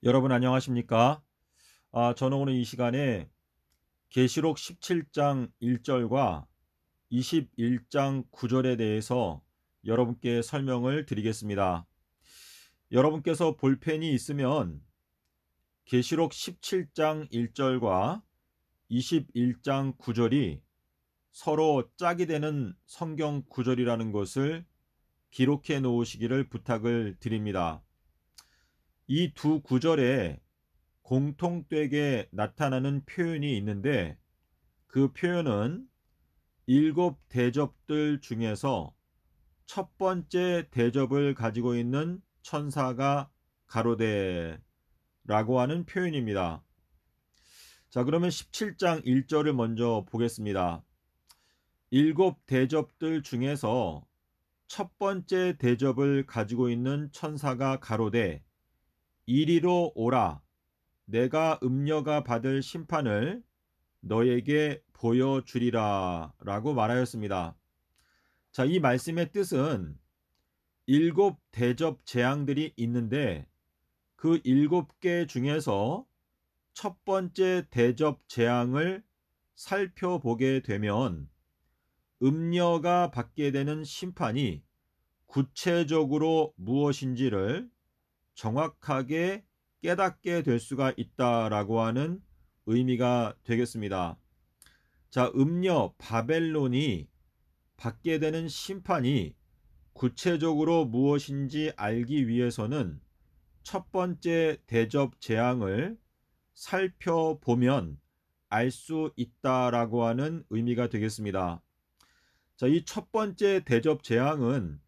여러분 안녕하십니까? 저는 오늘 이 시간에 계시록 17장 1절과 21장 9절에 대해서 여러분께 설명을 드리겠습니다. 여러분께서 볼펜이 있으면 계시록 17장 1절과 21장 9절이 서로 짝이 되는 성경 구절이라는 것을 기록해 놓으시기를 부탁을 드립니다. 이 두 구절에 공통되게 나타나는 표현이 있는데 그 표현은 일곱 대접들 중에서 첫 번째 대접을 가지고 있는 천사가 가로되라고 하는 표현입니다. 자, 그러면 17장 1절을 먼저 보겠습니다. 일곱 대접들 중에서 첫 번째 대접을 가지고 있는 천사가 가로되 이리로 오라, 내가 음녀가 받을 심판을 너에게 보여주리라 라고 말하였습니다. 자, 이 말씀의 뜻은 일곱 대접 재앙들이 있는데 그 일곱 개 중에서 첫 번째 대접 재앙을 살펴보게 되면 음녀가 받게 되는 심판이 구체적으로 무엇인지를 정확하게 깨닫게 될 수가 있다라고 하는 의미가 되겠습니다. 자, 음녀 바벨론이 받게 되는 심판이 구체적으로 무엇인지 알기 위해서는 첫 번째 대접 재앙을 살펴보면 알 수 있다라고 하는 의미가 되겠습니다. 자, 이 첫 번째 대접 재앙은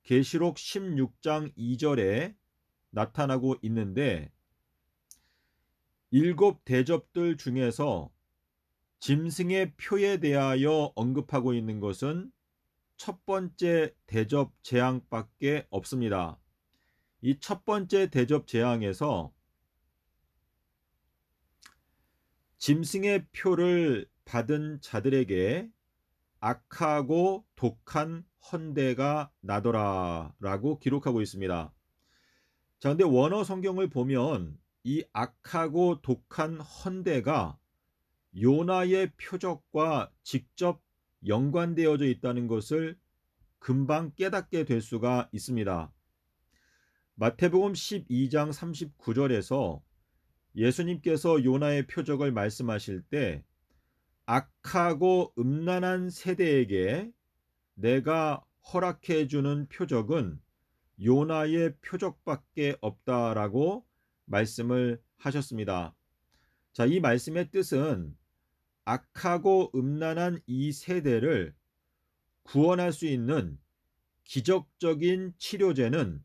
계시록 16장 2절에 나타나고 있는데 일곱 대접들 중에서 짐승의 표에 대하여 언급하고 있는 것은 첫 번째 대접 재앙밖에 없습니다. 이 첫 번째 대접 재앙에서 짐승의 표를 받은 자들에게 악하고 독한 헌대가 나더라 라고 기록하고 있습니다. 자, 근데 원어 성경을 보면 이 악하고 독한 헌대가 요나의 표적과 직접 연관되어져 있다는 것을 금방 깨닫게 될 수가 있습니다. 마태복음 12장 39절에서 예수님께서 요나의 표적을 말씀하실 때 악하고 음란한 세대에게 내가 허락해 주는 표적은 요나의 표적밖에 없다라고 말씀을 하셨습니다. 자, 이 말씀의 뜻은 악하고 음란한 이 세대를 구원할 수 있는 기적적인 치료제는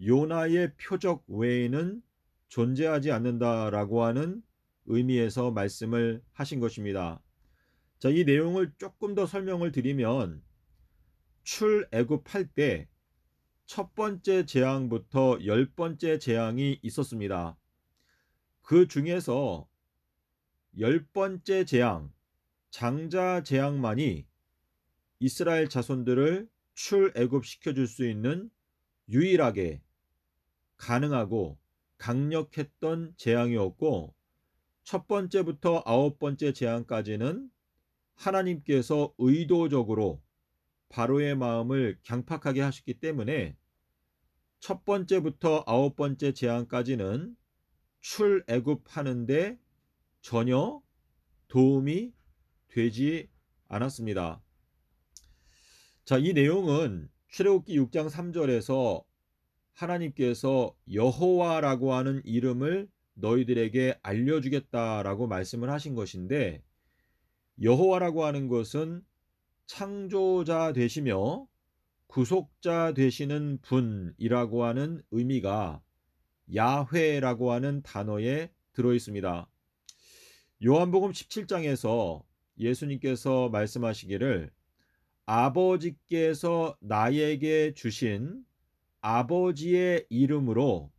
요나의 표적 외에는 존재하지 않는다라고 하는 의미에서 말씀을 하신 것입니다. 자, 이 내용을 조금 더 설명을 드리면 출애굽할 때 첫 번째 재앙부터 열 번째 재앙이 있었습니다. 그 중에서 열 번째 재앙, 장자 재앙만이 이스라엘 자손들을 출애굽시켜 줄 수 있는 유일하게 가능하고 강력했던 재앙이었고 첫 번째부터 아홉 번째 재앙까지는 하나님께서 의도적으로 바로의 마음을 강팍하게 하셨기 때문에 첫 번째부터 아홉 번째 재앙까지는 출애굽하는데 전혀 도움이 되지 않았습니다. 자, 이 내용은 출애굽기 6장 3절에서 하나님께서 여호와라고 하는 이름을 너희들에게 알려주겠다라고 말씀을 하신 것인데 여호와라고 하는 것은 창조자 되시며 구속자 되시는 분이라고 하는 의미가 야훼라고 하는 단어에 들어 있습니다. 요한복음 17장에서 예수님께서 말씀하시기를 아버지께서 나에게 주신 아버지의 이름으로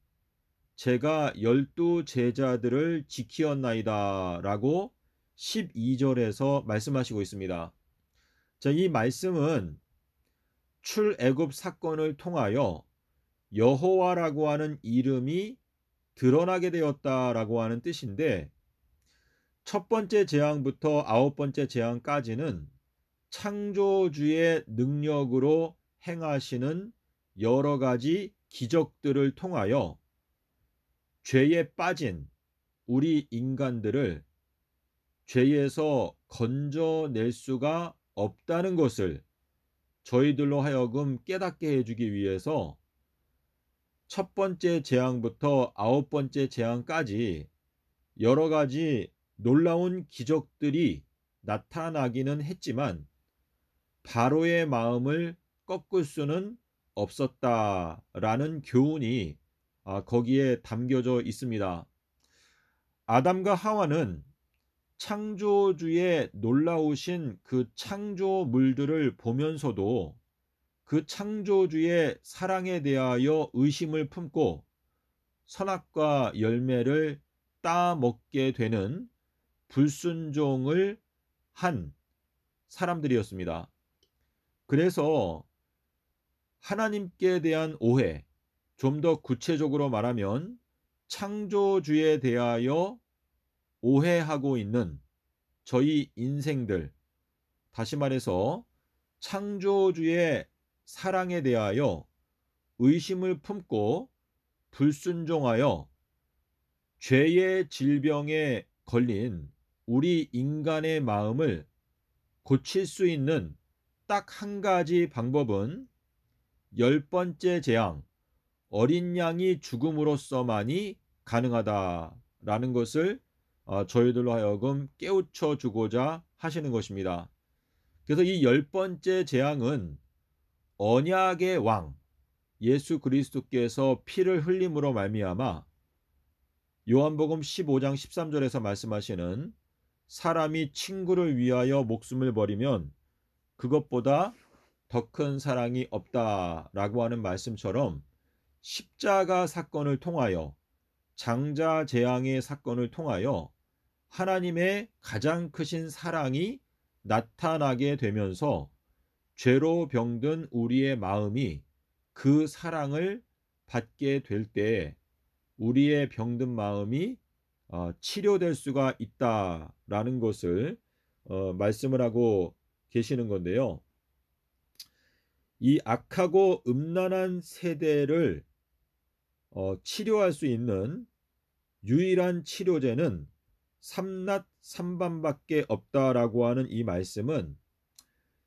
제가 12 제자들을 지키었나이다 라고 12절에서 말씀하시고 있습니다. 자, 이 말씀은 출애굽 사건을 통하여 여호와라고 하는 이름이 드러나게 되었다라고 하는 뜻인데, 첫 번째 재앙부터 아홉 번째 재앙까지는 창조주의 능력으로 행하시는 여러 가지 기적들을 통하여 죄에 빠진 우리 인간들을 죄에서 건져낼 수가 없다는 것을 저희들로 하여금 깨닫게 해주기 위해서 첫 번째 재앙부터 아홉 번째 재앙까지 여러 가지 놀라운 기적들이 나타나기는 했지만 바로의 마음을 꺾을 수는 없었다라는 교훈이 거기에 담겨져 있습니다. 아담과 하와는 창조주의 놀라우신 그 창조물들을 보면서도 그 창조주의 사랑에 대하여 의심을 품고 선악과 열매를 따먹게 되는 불순종을 한 사람들이었습니다. 그래서 하나님께 대한 오해, 좀 더 구체적으로 말하면 창조주에 대하여 오해하고 있는 저희 인생들, 다시 말해서 창조주의 사랑에 대하여 의심을 품고 불순종하여 죄의 질병에 걸린 우리 인간의 마음을 고칠 수 있는 딱 한 가지 방법은 열 번째 재앙, 어린 양이 죽음으로써만이 가능하다라는 것을 저희들로 하여금 깨우쳐 주고자 하시는 것입니다. 그래서 이 열 번째 재앙은 언약의 왕 예수 그리스도께서 피를 흘림으로 말미암아 요한복음 15장 13절에서 말씀하시는 사람이 친구를 위하여 목숨을 버리면 그것보다 더 큰 사랑이 없다라고 하는 말씀처럼 십자가 사건을 통하여 장자 재앙의 사건을 통하여 하나님의 가장 크신 사랑이 나타나게 되면서 죄로 병든 우리의 마음이 그 사랑을 받게 될 때 우리의 병든 마음이 치료될 수가 있다라는 것을 말씀을 하고 계시는 건데요. 이 악하고 음란한 세대를 치료할 수 있는 유일한 치료제는 삼낫 삼밤밖에 없다라고 하는 이 말씀은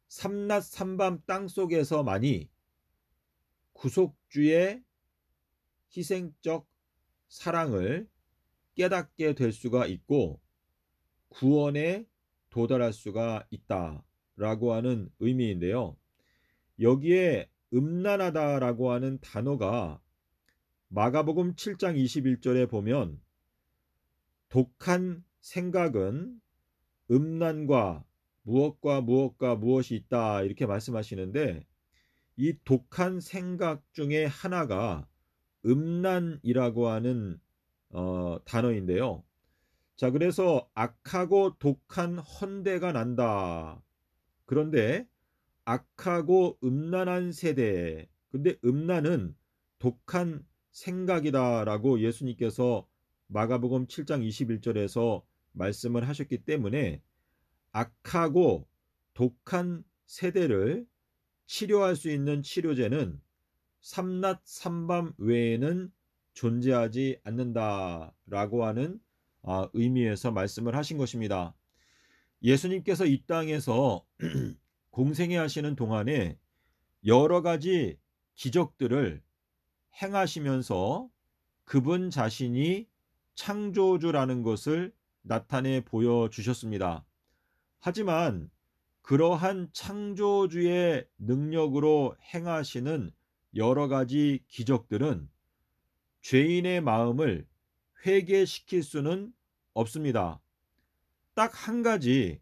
삼낫 삼밤 땅속에서만이 구속주의 희생적 사랑을 깨닫게 될 수가 있고 구원에 도달할 수가 있다라고 하는 의미인데요. 여기에 음란하다라고 하는 단어가 마가복음 7장 21절에 보면 독한 생각은 음란과 무엇과 무엇이 있다 이렇게 말씀하시는데 이 독한 생각 중에 하나가 음란이라고 하는 단어인데요. 자, 그래서 악하고 독한 헌대가 난다. 그런데 악하고 음란한 세대, 근데 음란은 독한 생각이다라고 예수님께서 마가복음 7장 21절에서 말씀을 하셨기 때문에 악하고 독한 세대를 치료할 수 있는 치료제는 삼낫 삼밤 외에는 존재하지 않는다라고 하는 의미에서 말씀을 하신 것입니다. 예수님께서 이 땅에서 공생애 하시는 동안에 여러 가지 기적들을 행하시면서 그분 자신이 창조주라는 것을 나타내 보여주셨습니다. 하지만 그러한 창조주의 능력으로 행하시는 여러 가지 기적들은 죄인의 마음을 회개시킬 수는 없습니다. 딱 한 가지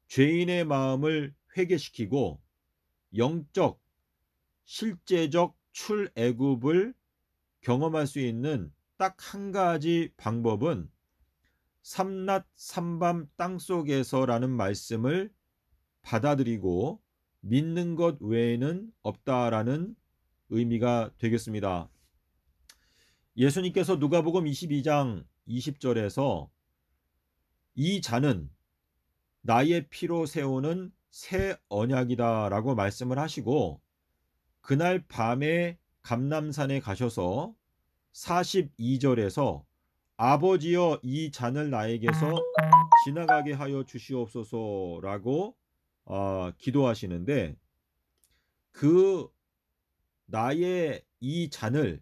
죄인의 마음을 회개시키고 영적, 실제적 출애굽을 경험할 수 있는 딱 한 가지 방법은 삼낫 삼밤 땅속에서라는 말씀을 받아들이고 믿는 것 외에는 없다라는 의미가 되겠습니다. 예수님께서 누가복음 22장 20절에서 이 잔은 나의 피로 세우는 새 언약이다 라고 말씀을 하시고, 그날 밤에 감람산에 가셔서 42절에서 아버지여 이 잔을 나에게서 지나가게 하여 주시옵소서라고 기도하시는데, 그 나의 이 잔을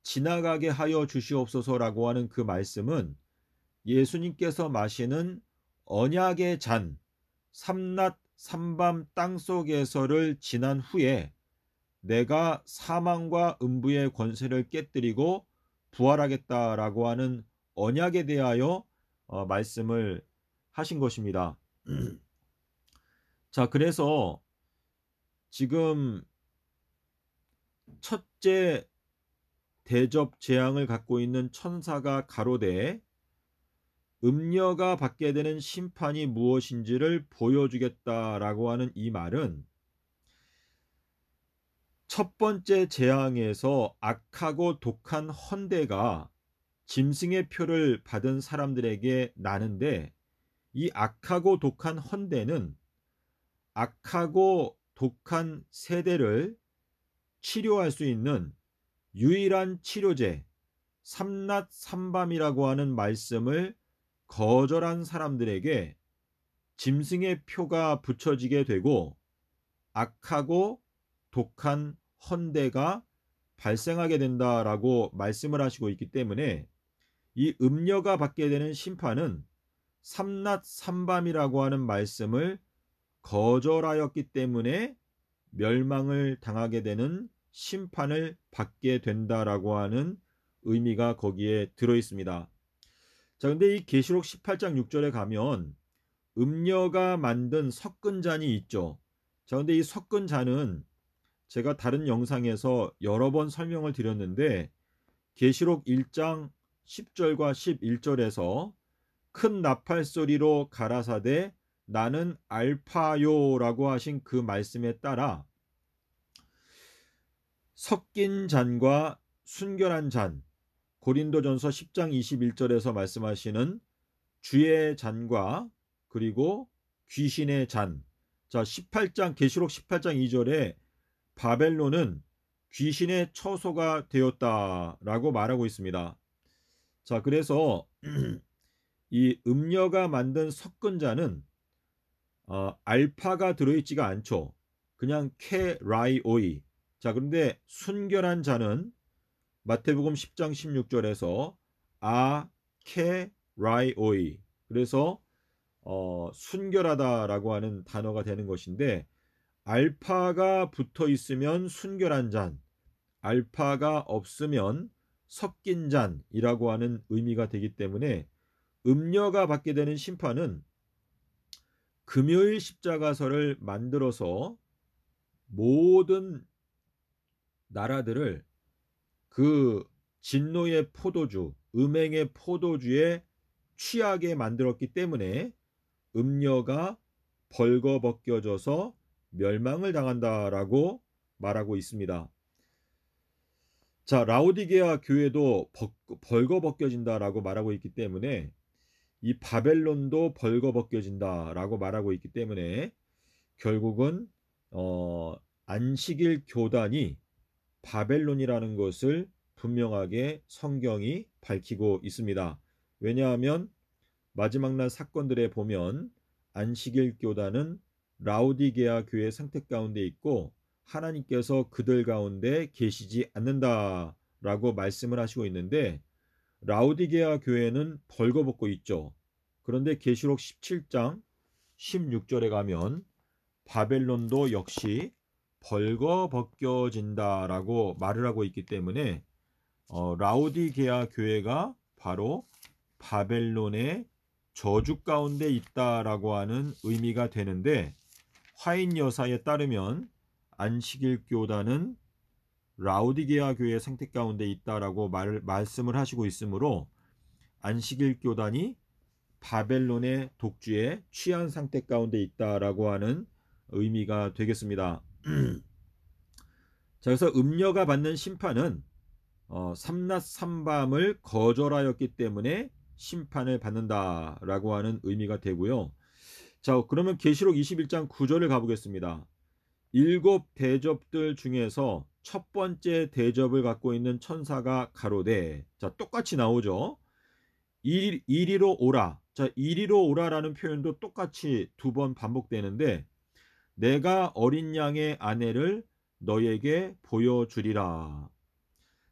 지나가게 하여 주시옵소서라고 하는 그 말씀은 예수님께서 마시는 언약의 잔, 삼낮 삼밤 땅속에서를 지난 후에 내가 사망과 음부의 권세를 깨뜨리고 부활하겠다라고 하는 언약에 대하여 말씀을 하신 것입니다. 자, 그래서 지금 첫째 대접 재앙을 갖고 있는 천사가 가로되 음녀가 받게 되는 심판이 무엇인지를 보여주겠다라고 하는 이 말은, 첫 번째 재앙에서 악하고 독한 헌대가 짐승의 표를 받은 사람들에게 나는데, 이 악하고 독한 헌대는 악하고 독한 세대를 치료할 수 있는 유일한 치료제, 삼낮 삼밤이라고 하는 말씀을 거절한 사람들에게 짐승의 표가 붙여지게 되고 악하고 독한 헌대가 발생하게 된다라고 말씀을 하시고 있기 때문에, 이 음녀가 받게 되는 심판은 삼낮 삼밤이라고 하는 말씀을 거절하였기 때문에 멸망을 당하게 되는 심판을 받게 된다라고 하는 의미가 거기에 들어 있습니다. 자, 근데 이 계시록 18장 6절에 가면 음녀가 만든 섞은 잔이 있죠. 자, 근데 이 섞은 잔은 제가 다른 영상에서 여러 번 설명을 드렸는데, 계시록 1장 10절과 11절에서 큰 나팔 소리로 가라사대 나는 알파요라고 하신 그 말씀에 따라 섞인 잔과 순결한 잔, 고린도전서 10장 21절에서 말씀하시는 주의 잔과 그리고 귀신의 잔. 자, 18장 계시록 18장 2절에 바벨론은 귀신의 처소가 되었다라고 말하고 있습니다. 자, 그래서 이 음녀가 만든 섞은 잔은 알파가 들어있지가 않죠. 그냥 케라이오이. 자, 그런데 순결한 잔은 마태복음 10장 16절에서 아케라이오이. 그래서 순결하다라고 하는 단어가 되는 것인데, 알파가 붙어 있으면 순결한 잔, 알파가 없으면 섞인 잔이라고 하는 의미가 되기 때문에, 음녀가 받게 되는 심판은 금요일 십자가서를 만들어서 모든 나라들을 그 진노의 포도주, 음행의 포도주에 취하게 만들었기 때문에 음녀가 벌거벗겨져서 멸망을 당한다라고 말하고 있습니다. 자, 라오디게아 교회도 벌거벗겨진다라고 말하고 있기 때문에, 이 바벨론도 벌거벗겨진다라고 말하고 있기 때문에 결국은 안식일 교단이 바벨론이라는 것을 분명하게 성경이 밝히고 있습니다. 왜냐하면 마지막 날 사건들에 보면 안식일 교단은 라오디게아 교회 상태 가운데 있고 하나님께서 그들 가운데 계시지 않는다라고 말씀을 하시고 있는데, 라오디게아 교회는 벌거벗고 있죠. 그런데 계시록 17장 16절에 가면 바벨론도 역시 벌거벗겨진다라고 말을 하고 있기 때문에 라오디게아 교회가 바로 바벨론의 저주 가운데 있다라고 하는 의미가 되는데, 화인 여사에 따르면 안식일 교단은 라오디게아 교회의 상태 가운데 있다라고 말씀을 하시고 있으므로 안식일 교단이 바벨론의 독주에 취한 상태 가운데 있다라고 하는 의미가 되겠습니다. 자, 그래서 음녀가 받는 심판은 삼낮 삼밤을 거절하였기 때문에 심판을 받는다라고 하는 의미가 되고요. 자, 그러면 계시록 21장 9절을 가보겠습니다. 일곱 대접들 중에서 첫 번째 대접을 갖고 있는 천사가 가로되, 자, 똑같이 나오죠. 이리로 오라. 자, 이리로 오라라는 표현도 똑같이 두 번 반복되는데, 내가 어린 양의 아내를 너에게 보여주리라.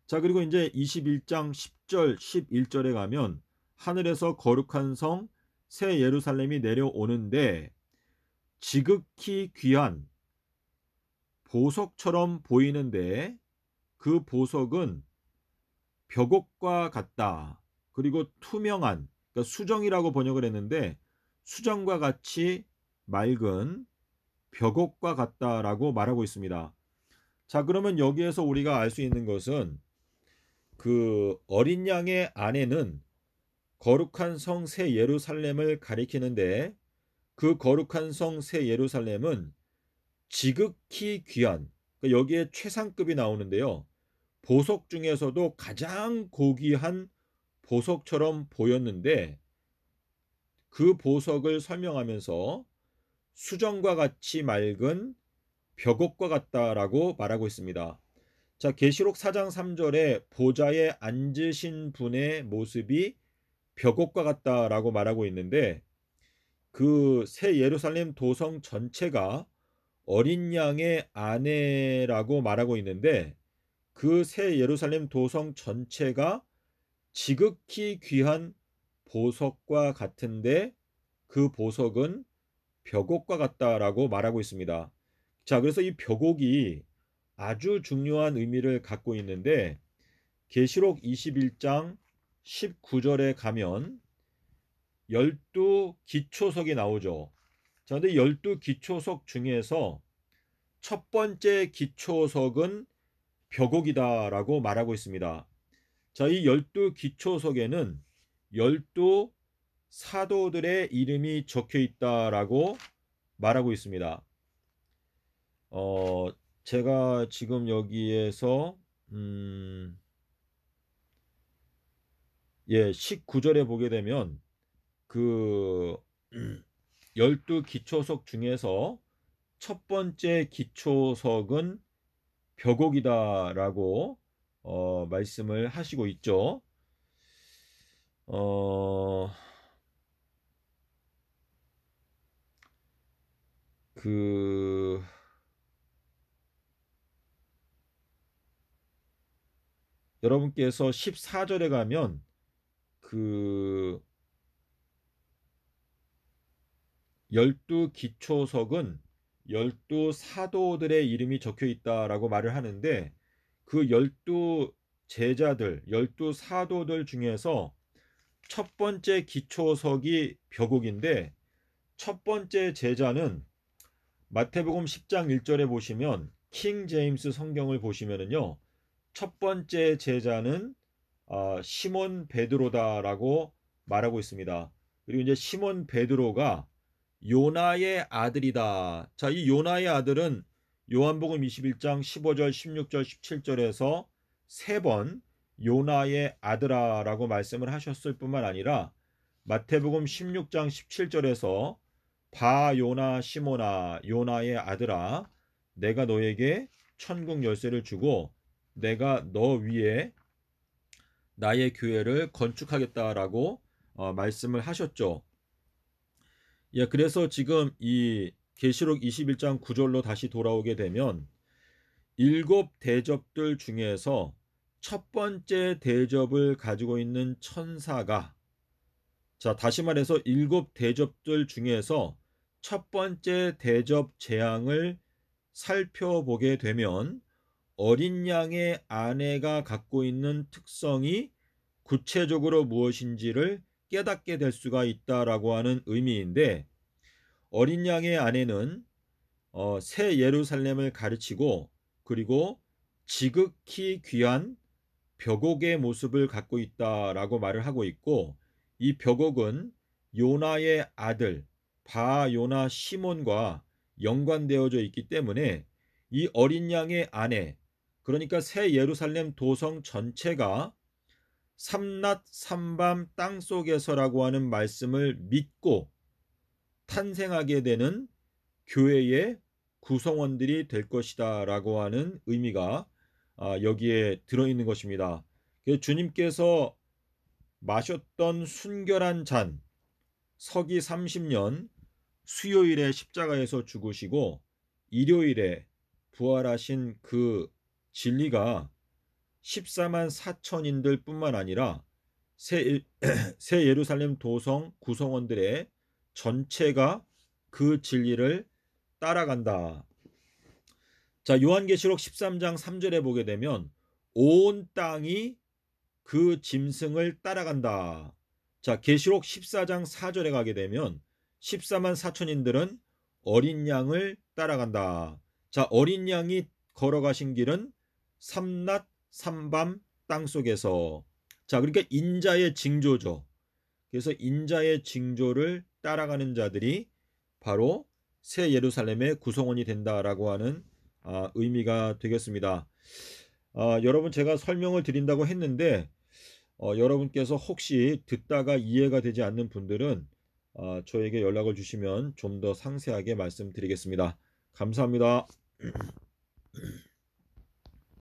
자, 그리고 이제 21장 10절 11절에 가면 하늘에서 거룩한 성 새 예루살렘이 내려오는데 지극히 귀한 보석처럼 보이는데 그 보석은 벽옥과 같다. 그리고 투명한, 그러니까 수정이라고 번역을 했는데 수정과 같이 맑은 벽옥과 같다라고 말하고 있습니다. 자, 그러면 여기에서 우리가 알 수 있는 것은 그 어린 양의 아내는 거룩한 성 새 예루살렘을 가리키는데 그 거룩한 성 새 예루살렘은 지극히 귀한, 그러니까 여기에 최상급이 나오는데요. 보석 중에서도 가장 고귀한 보석처럼 보였는데 그 보석을 설명하면서 수정과 같이 맑은 벽옥과 같다라고 말하고 있습니다. 자, 계시록 4장 3절에 보좌에 앉으신 분의 모습이 벽옥과 같다라고 말하고 있는데 그 새 예루살렘 도성 전체가 어린 양의 아내라고 말하고 있는데 그 새 예루살렘 도성 전체가 지극히 귀한 보석과 같은데 그 보석은 벽옥과 같다라고 말하고 있습니다. 자, 그래서 이 벽옥이 아주 중요한 의미를 갖고 있는데 계시록 21장 19절에 가면 12기초석이 나오죠. 자, 근데 12기초석 중에서 첫 번째 기초석은 벽옥이다라고 말하고 있습니다. 자, 이 12기초석에는 12 사도들의 이름이 적혀 있다라고 말하고 있습니다. 제가 지금 여기에서 19절에 보게 되면 그 12기초석 중에서 첫 번째 기초석은 벽옥이다라고 말씀을 하시고 있죠. 여러분께서 14절에 가면 그 12기초석은 12사도들의 이름이 적혀 있다라고 말을 하는데 그 12제자들, 12사도들 중에서 첫 번째 기초석이 벽옥인데 첫 번째 제자는 마태복음 10장 1절에 보시면 킹 제임스 성경을 보시면은요. 첫 번째 제자는 시몬 베드로다라고 말하고 있습니다. 그리고 이제 시몬 베드로가 요나의 아들이다. 자, 이 요나의 아들은 요한복음 21장 15절, 16절, 17절에서 세 번 요나의 아들아라고 말씀을 하셨을 뿐만 아니라 마태복음 16장 17절에서 바 요나 시모나 요나의 아들아 내가 너에게 천국 열쇠를 주고 내가 너 위에 나의 교회를 건축하겠다라고 말씀을 하셨죠. 예, 그래서 지금 이 계시록 21장 9절로 다시 돌아오게 되면 일곱 대접들 중에서 첫 번째 대접을 가지고 있는 천사가, 자, 다시 말해서 일곱 대접들 중에서 첫 번째 대접 재앙을 살펴보게 되면 어린 양의 아내가 갖고 있는 특성이 구체적으로 무엇인지를 깨닫게 될 수가 있다라고 하는 의미인데 어린 양의 아내는 새 예루살렘을 가르치고 그리고 지극히 귀한 벽옥의 모습을 갖고 있다라고 말을 하고 있고 이 벽옥은 요나의 아들 바 요나 시몬과 연관되어져 있기 때문에 이 어린 양의 아내 그러니까 새 예루살렘 도성 전체가 삼낮 삼밤 땅속에서라고 하는 말씀을 믿고 탄생하게 되는 교회의 구성원들이 될 것이다 라고 하는 의미가 여기에 들어있는 것입니다. 주님께서 마셨던 순결한 잔, 서기 30년 수요일에 십자가에서 죽으시고 일요일에 부활하신 그 진리가 14만 4천인들 뿐만 아니라 새 예루살렘 도성 구성원들의 전체가 그 진리를 따라간다. 자, 요한계시록 13장 3절에 보게 되면 온 땅이 그 짐승을 따라간다. 자, 계시록 14장 4절에 가게 되면 14만 4천인들은 어린 양을 따라간다. 자, 어린 양이 걸어가신 길은 삼낮 삼밤 땅속에서. 자, 그러니까 인자의 징조죠. 그래서 인자의 징조를 따라가는 자들이 바로 새 예루살렘의 구성원이 된다라고 하는 의미가 되겠습니다. 여러분, 제가 설명을 드린다고 했는데 여러분께서 혹시 듣다가 이해가 되지 않는 분들은 저에게 연락을 주시면 좀 더 상세하게 말씀드리겠습니다. 감사합니다.